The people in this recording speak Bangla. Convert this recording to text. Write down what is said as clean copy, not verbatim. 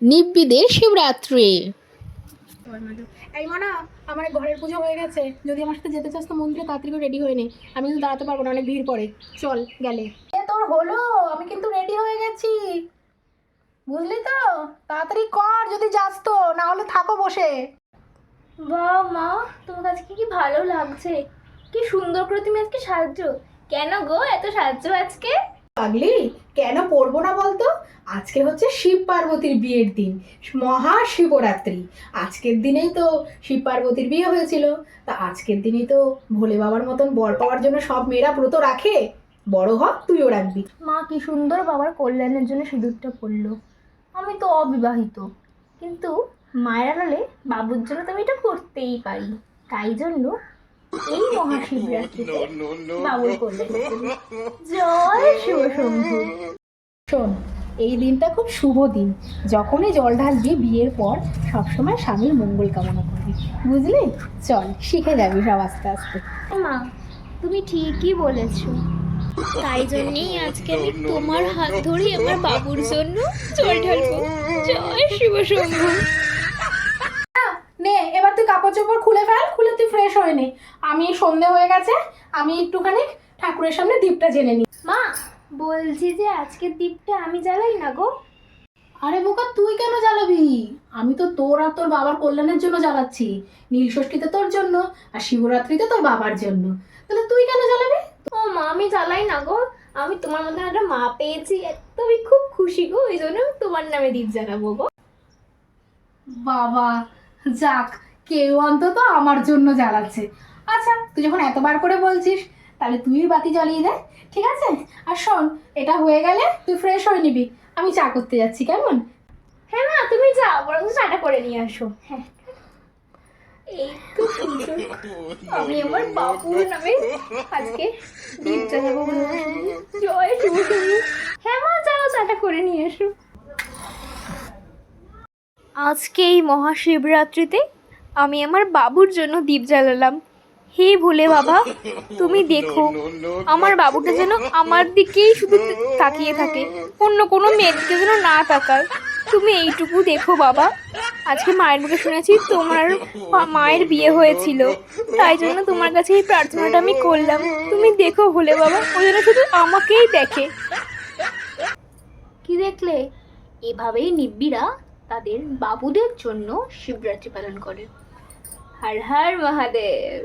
নিব্বিদের শিবরাত্রি। এই মানা, আমার ঘরের পুজো হয়ে গেছে, যদি আমার সাথে যেতে চাস তো মন্দিরে তাড়াতাড়ি করে রেডি হয়ে নে, আমি কিন্তু দাঁড়াতে পারবো না, অনেক ভিড় পড়ে। চল গেলে তোর হলো, আমি কিন্তু রেডি হয়ে গেছি, বুঝলি তো? তাড়াতাড়ি কর যদি যাস, তো না হলে থাকো বসে। বাহ মা, তোমার আজকে কি ভালো লাগছে, কি সুন্দর করে তুমি আজকে সাজছো। কেন গো এত সাজছো আজকে? পাগলি, কেন পড়বো না বলতো? আজকে হচ্ছে শিব পার্বতীর বিয়ের দিন, মহাশিবরাত্রি। আজকের দিনেই তো শিব পার্বতীর বিয়ে হয়েছিল, তা আজকের দিনেই তো ভোলে বাবার মতন বর পাওয়ার জন্য সব মেয়েরা ব্রত রাখে। বড় হ, তুইও রাখবি। মা কি সুন্দর বাবার কল্যাণের জন্য সিঁদুরটা পড়লো। আমি তো অবিবাহিত, কিন্তু মায়ের আড়ালে বাবুর জন্য তো আমি এটা করতেই পারি। তাই জন্য এই মহাশিবরাত্রিতে বাবুর কল্যাণের জন্য জয় শিব শম্ভু। শোন, এই দিনটা খুব শুভ দিন। যখনই জল ঢালবি বিয়ের পর সবসময় স্বামীর মঙ্গল কামনা করবি, বুঝলি? চল, শিখে যাবি সব আস্তে আস্তে। মা তুমি ঠিকই বলেছো, তাই জন্যই আজকে আমি তোমার হাত ধরে আমার বাবুর জন্য জল ঢালবো। জয় শিব শম্ভু। নে, এবার তুই কাপড় চোপড় খুলে ফেল, খুলে তুই ফ্রেশ হয়ে নে। আমি সন্ধে হয়ে গেছে, আমি একটুখানি ঠাকুরের সামনে দীপটা জেনে নিই। মা বলছি যে আজকের দীপটা আমি জ্বালাই না গো। আরে বোকা, তুই কেন জ্বালাবি? আমি তো তোর আর তোর বাবার কল্যাণের জন্য জ্বালাচ্ছি। নীল ষষ্ঠীতে তোর জন্য, আর শিবরাত্রিতে তোর বাবার জন্য। তাহলে তুই কেন জ্বালাবি? ও মা, আমি জ্বালাই না গো, আমি তোমার মতন একটা মা পেয়েছি, তো আমি খুব খুশি গো, ওই জন্য আমি তোমার নামে দীপ জ্বালাবো গো। বাবা, যাক, কেউ অন্তত আমার জন্য জ্বালাচ্ছে। আচ্ছা, তুই যখন এতবার করে বলছিস, তাহলে তুই বাতি জ্বালিয়ে দে, ঠিক আছে? আর শোন, এটা হয়ে গেলে তুই ফ্রেশ হয়ে নিবি, আমি চা করতে যাচ্ছি, কেমন? হ্যাঁ মা, তুমি যাও, বরং চাটা করে নিয়ে আসো। হ্যাঁ, এই তো সুন্দর, আমি আমার বাবুর নামে আজকে দীপ জ্বালাবো। জয় শিব শম্ভু। হ্যাঁ মা, যাও চাটা করে নিয়ে এসো। আজকে এই মহাশিবরাত্রিতে আমি আমার বাবুর জন্য দীপ জ্বালালাম। হে ভোলে বাবা, তুমি দেখো আমার বাবুটা যেন আমার দিকেই শুধু তাকিয়ে থাকে, অন্য কোনো মেয়ের দিকে যেন না তাকায়। তুমি এইটুকু দেখো বাবা। আজকে মায়ের মুখে শুনেছি তোমার মায়ের বিয়ে হয়েছিল, তাই জন্য তোমার কাছে এই প্রার্থনাটা আমি করলাম। তুমি দেখো ভোলে বাবা, ও যেন শুধু আমাকেই দেখে। কি দেখলে? এভাবেই নিব্বিরা তাদের বাবুদের জন্য শিবরাত্রি পালন করে। হর হর মহাদেব।